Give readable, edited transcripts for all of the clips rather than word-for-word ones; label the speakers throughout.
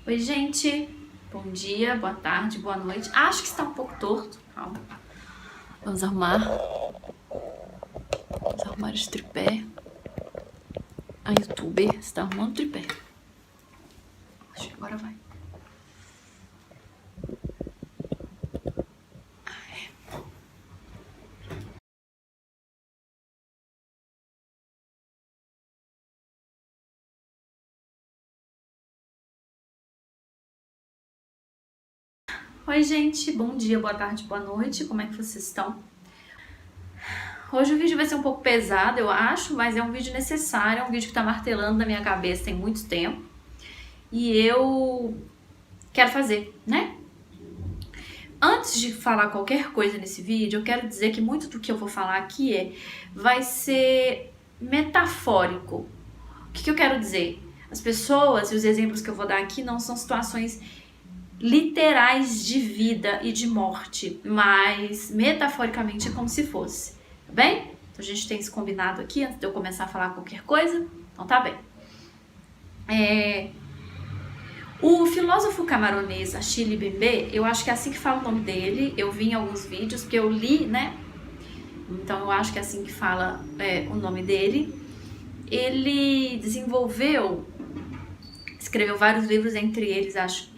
Speaker 1: Oi, gente. Bom dia, boa tarde, boa noite. Acho que está um pouco torto. Calma. Vamos arrumar. Vamos arrumar esse tripé. A youtuber está arrumando o tripé. Acho que agora vai. Oi, gente. Bom dia, boa tarde, boa noite. Como é que vocês estão? Hoje o vídeo vai ser um pouco pesado, eu acho, mas é um vídeo necessário, é um vídeo que tá martelando na minha cabeça tem muito tempo. E eu quero fazer, né? Antes de falar qualquer coisa nesse vídeo, eu quero dizer que muito do que eu vou falar aqui vai ser metafórico. O que eu quero dizer? As pessoas e os exemplos que eu vou dar aqui não são situações literais de vida e de morte, mas metaforicamente é como se fosse, tá bem? Então a gente tem isso combinado aqui antes de eu começar a falar qualquer coisa, então tá bem. O filósofo camaronês Achille Mbembe, eu acho que é assim que fala o nome dele, eu vi em alguns vídeos, porque eu li, né? Então eu acho que é assim que fala o nome dele. Ele escreveu vários livros, entre eles acho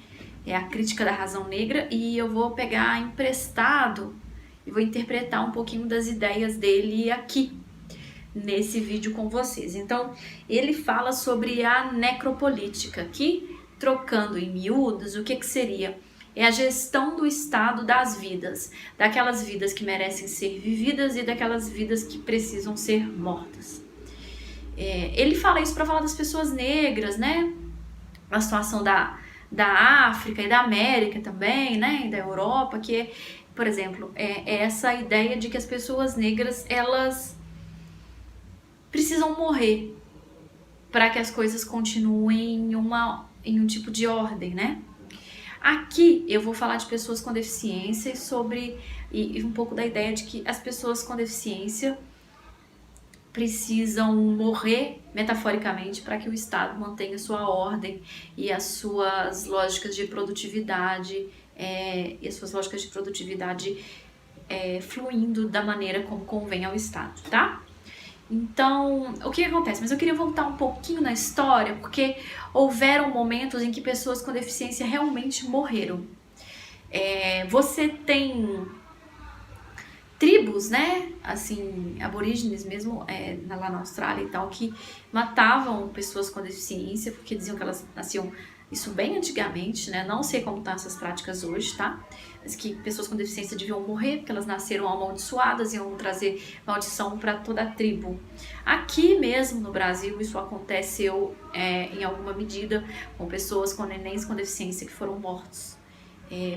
Speaker 1: A Crítica da Razão Negra, e eu vou pegar emprestado e vou interpretar um pouquinho das ideias dele aqui nesse vídeo com vocês. Então ele fala sobre a necropolítica, que trocando em miúdos, o que seria? É a gestão do estado das vidas, daquelas vidas que merecem ser vividas e daquelas vidas que precisam ser mortas. Ele fala isso para falar das pessoas negras, né? A situação da África e da América também, né? E da Europa, que por exemplo, é essa ideia de que as pessoas negras, elas precisam morrer para que as coisas continuem em um tipo de ordem, né? Aqui eu vou falar de pessoas com deficiência e um pouco da ideia de que as pessoas com deficiência precisam morrer metaforicamente para que o Estado mantenha sua ordem e as suas lógicas de produtividade fluindo da maneira como convém ao Estado, tá? Então, o que acontece? Mas eu queria voltar um pouquinho na história, porque houveram momentos em que pessoas com deficiência realmente morreram. Você tem tribos, né, assim, aborígenes mesmo, lá na Austrália e tal, que matavam pessoas com deficiência, porque diziam que elas nasciam, isso bem antigamente, né, não sei como estão essas práticas hoje, tá, mas que pessoas com deficiência deviam morrer, porque elas nasceram amaldiçoadas e iam trazer maldição para toda a tribo. Aqui mesmo no Brasil, isso aconteceu em alguma medida com pessoas, com nenéns com deficiência que foram mortos.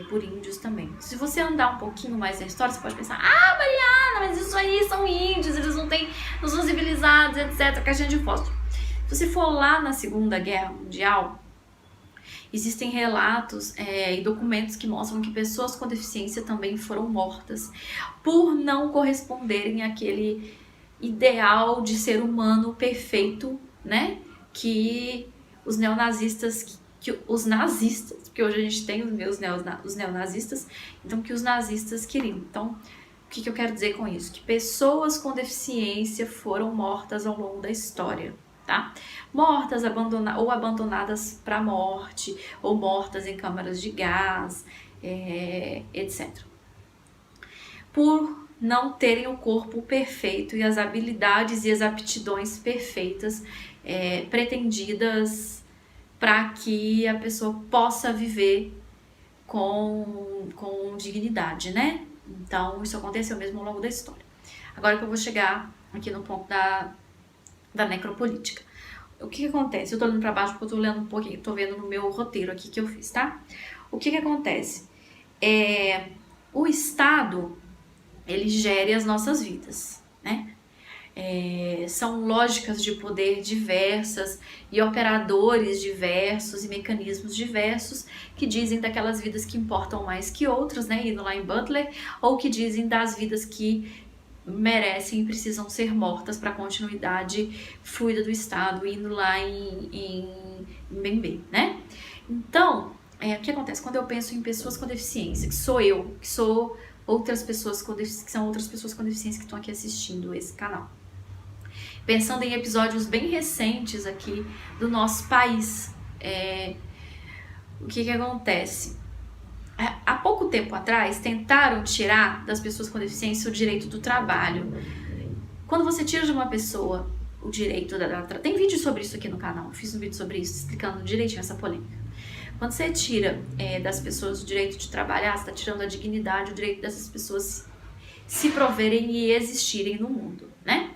Speaker 1: Por índios também. Se você andar um pouquinho mais na história, você pode pensar: ah, Mariana, mas isso aí são índios, eles não são civilizados, etc, caixinha de fósforo. Se você for lá na Segunda Guerra Mundial, existem relatos e documentos que mostram que pessoas com deficiência também foram mortas por não corresponderem àquele ideal de ser humano perfeito, né, que os neonazistas, os nazistas, porque hoje a gente tem os neonazistas, então que os nazistas queriam. Então, o que eu quero dizer com isso? Que pessoas com deficiência foram mortas ao longo da história, tá? Mortas, abandonadas para a morte, ou mortas em câmaras de gás, etc. Por não terem o corpo perfeito e as habilidades e as aptidões perfeitas pretendidas para que a pessoa possa viver com dignidade, né? Então, isso aconteceu mesmo ao longo da história. Agora que eu vou chegar aqui no ponto da necropolítica. O que acontece? Eu tô olhando para baixo porque eu tô lendo um pouquinho, tô vendo no meu roteiro aqui que eu fiz, tá? O que acontece? O Estado, ele gere as nossas vidas, né? São lógicas de poder diversas e operadores diversos e mecanismos diversos que dizem daquelas vidas que importam mais que outras, né, indo lá em Butler, ou que dizem das vidas que merecem e precisam ser mortas para a continuidade fluida do Estado, indo lá em Mbembe, né? Então, o que acontece? Quando eu penso em pessoas com deficiência, que sou eu, que sou outras pessoas que são outras pessoas com deficiência que estão aqui assistindo esse canal. Pensando em episódios bem recentes aqui do nosso país, o que acontece? Há pouco tempo atrás, tentaram tirar das pessoas com deficiência o direito do trabalho. Quando você tira de uma pessoa o direito tem vídeo sobre isso aqui no canal, fiz um vídeo sobre isso, explicando direitinho essa polêmica. Quando você tira das pessoas o direito de trabalhar, você está tirando a dignidade, o direito dessas pessoas se proverem e existirem no mundo, né?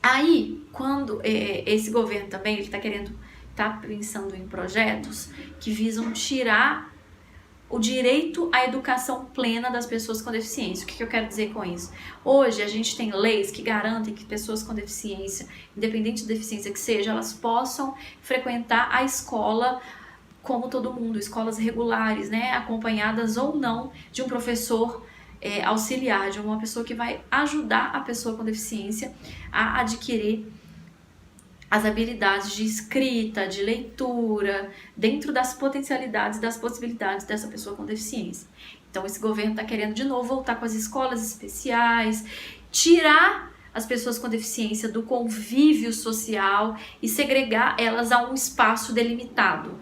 Speaker 1: Aí, quando esse governo também, ele tá pensando em projetos que visam tirar o direito à educação plena das pessoas com deficiência. O que eu quero dizer com isso? Hoje a gente tem leis que garantem que pessoas com deficiência, independente da deficiência que seja, elas possam frequentar a escola como todo mundo, escolas regulares, né, acompanhadas ou não de um professor auxiliar, de uma pessoa que vai ajudar a pessoa com deficiência a adquirir as habilidades de escrita, de leitura, dentro das potencialidades, das possibilidades dessa pessoa com deficiência. Então esse governo está querendo de novo voltar com as escolas especiais, tirar as pessoas com deficiência do convívio social e segregar elas a um espaço delimitado.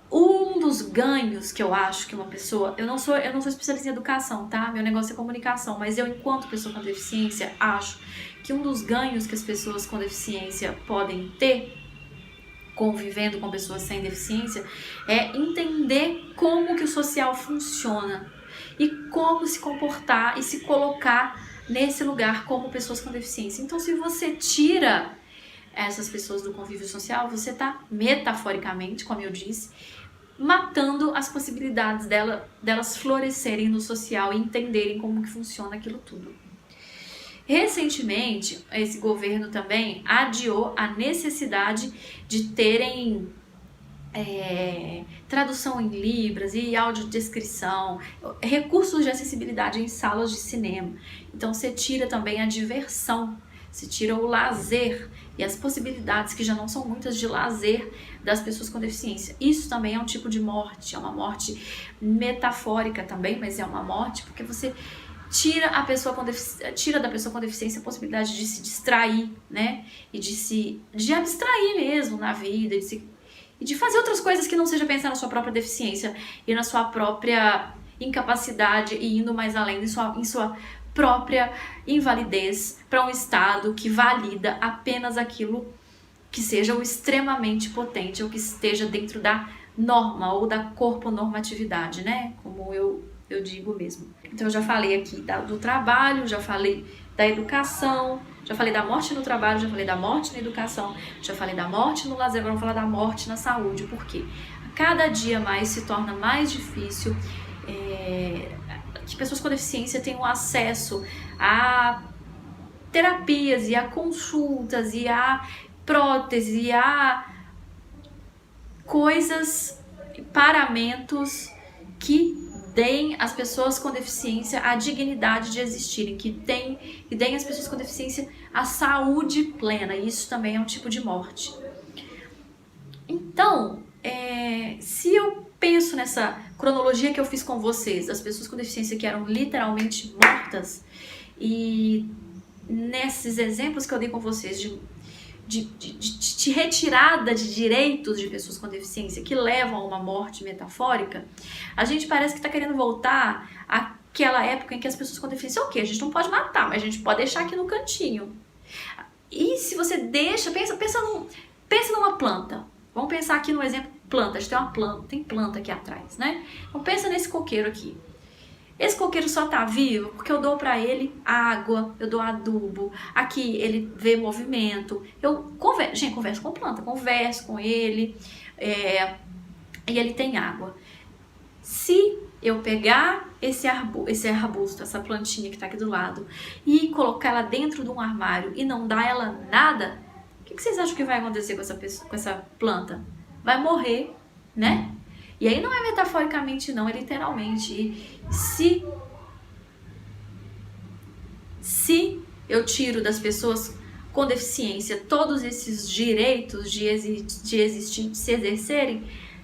Speaker 1: Um dos ganhos que eu acho que uma pessoa... Eu não sou especialista em educação, tá? Meu negócio é comunicação, mas eu, enquanto pessoa com deficiência, acho que um dos ganhos que as pessoas com deficiência podem ter convivendo com pessoas sem deficiência é entender como que o social funciona e como se comportar e se colocar nesse lugar como pessoas com deficiência. Então, se você tira essas pessoas do convívio social, você está metaforicamente, como eu disse, matando as possibilidades delas florescerem no social e entenderem como que funciona aquilo tudo. Recentemente, esse governo também adiou a necessidade de terem tradução em libras e audiodescrição, recursos de acessibilidade em salas de cinema. Então você tira também a diversão, se tira o lazer e as possibilidades, que já não são muitas, de lazer das pessoas com deficiência. Isso também é um tipo de morte, é uma morte metafórica também, mas é uma morte porque você tira da pessoa com deficiência a possibilidade de se distrair, né? E de abstrair mesmo na vida, e de fazer outras coisas que não seja pensar na sua própria deficiência e na sua própria incapacidade e indo mais além em sua própria invalidez para um estado que valida apenas aquilo que seja o extremamente potente ou que esteja dentro da norma ou da corponormatividade, né? Como eu digo mesmo. Então eu já falei aqui do trabalho, já falei da educação, já falei da morte no trabalho, já falei da morte na educação, já falei da morte no lazer, agora vou falar da morte na saúde, porque a cada dia mais se torna mais difícil que pessoas com deficiência tenham acesso a terapias e a consultas e a prótese e a coisas, paramentos que deem às pessoas com deficiência a dignidade de existirem, que deem às pessoas com deficiência a saúde plena. Isso também é um tipo de morte. Então, se eu penso nessa cronologia que eu fiz com vocês, das pessoas com deficiência que eram literalmente mortas, e nesses exemplos que eu dei com vocês de retirada de direitos de pessoas com deficiência que levam a uma morte metafórica, a gente parece que está querendo voltar àquela época em que as pessoas com deficiência, ok, a gente não pode matar, mas a gente pode deixar aqui no cantinho. E se você deixa, pensa numa planta. Vamos pensar aqui no exemplo planta. A gente tem planta aqui atrás, né? Então pensa nesse coqueiro aqui. Esse coqueiro só tá vivo porque eu dou pra ele água, eu dou adubo, aqui ele vê movimento, eu converso com planta, converso com ele, e ele tem água. Se eu pegar esse arbusto, essa plantinha que tá aqui do lado, e colocar ela dentro de um armário e não dar ela nada, o que vocês acham que vai acontecer com essa planta? Vai morrer, né? E aí não é metaforicamente não, é literalmente. E se eu tiro das pessoas com deficiência todos esses direitos de existir, de se exercerem,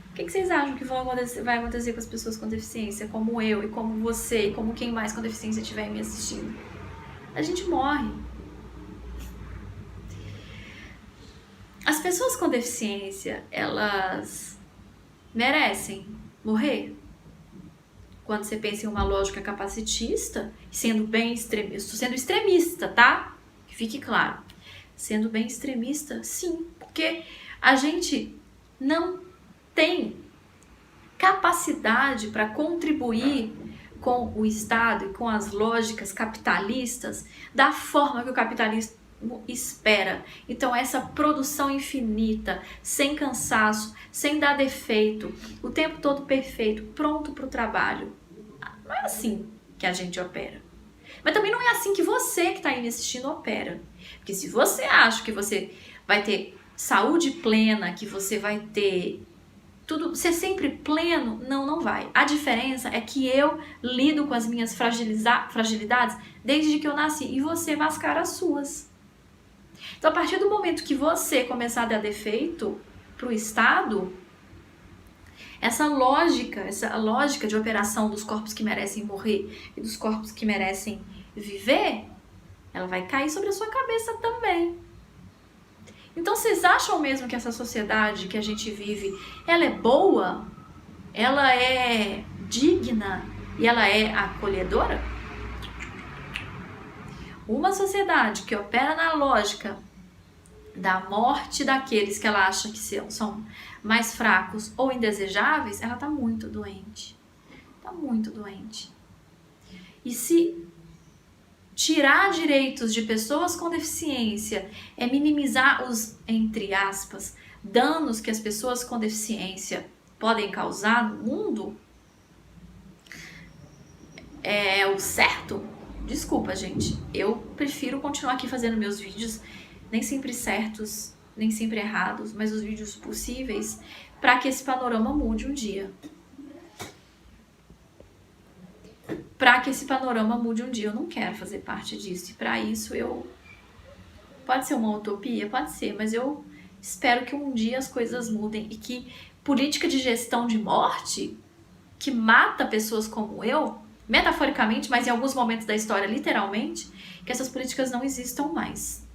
Speaker 1: o que vocês acham que vai acontecer com as pessoas com deficiência, como eu e como você, e como quem mais com deficiência estiver me assistindo? A gente morre. As pessoas com deficiência, elas merecem morrer? Quando você pensa em uma lógica capacitista, sendo bem extremista, estou sendo extremista, tá? Que fique claro. Sendo bem extremista, sim, porque a gente não tem capacidade para contribuir com o Estado e com as lógicas capitalistas da forma que o capitalismo espera. Então essa produção infinita, sem cansaço, sem dar defeito, o tempo todo perfeito, pronto para o trabalho. Não é assim que a gente opera. Mas também não é assim que você que está aí me assistindo opera. Porque se você acha que você vai ter saúde plena, que você vai ter tudo, ser sempre pleno, não vai. A diferença é que eu lido com as minhas fragilidades desde que eu nasci e você mascara as suas. Então, a partir do momento que você começar a dar defeito para o Estado, essa lógica de operação dos corpos que merecem morrer e dos corpos que merecem viver, ela vai cair sobre a sua cabeça também. Então, vocês acham mesmo que essa sociedade que a gente vive, ela é boa? Ela é digna? E ela é acolhedora? Uma sociedade que opera na lógica da morte daqueles que ela acha que são mais fracos ou indesejáveis, ela está muito doente. Está muito doente. E se tirar direitos de pessoas com deficiência é minimizar os, entre aspas, danos que as pessoas com deficiência podem causar no mundo, é o certo? Desculpa, gente. Eu prefiro continuar aqui fazendo meus vídeos, nem sempre certos, nem sempre errados, mas os vídeos possíveis, para que esse panorama mude um dia. Para que esse panorama mude um dia, eu não quero fazer parte disso. E para isso pode ser uma utopia? Pode ser, mas eu espero que um dia as coisas mudem e que política de gestão de morte, que mata pessoas como eu, metaforicamente, mas em alguns momentos da história, literalmente, que essas políticas não existam mais.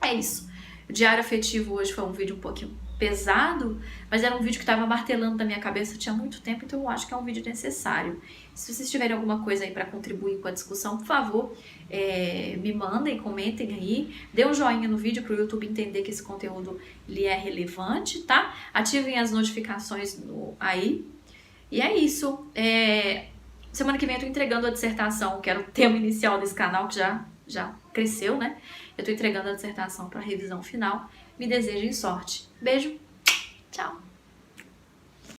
Speaker 1: É isso. O Diário Afetivo hoje foi um vídeo um pouquinho pesado, mas era um vídeo que estava martelando na minha cabeça tinha muito tempo, então eu acho que é um vídeo necessário. Se vocês tiverem alguma coisa aí para contribuir com a discussão, por favor, me mandem, comentem aí, dê um joinha no vídeo para o YouTube entender que esse conteúdo ele é relevante, tá? Ativem as notificações aí. E é isso. Semana que vem eu tô entregando a dissertação, que era o tema inicial desse canal, que já cresceu, né? Eu tô entregando a dissertação para revisão final. Me desejem sorte. Beijo, tchau!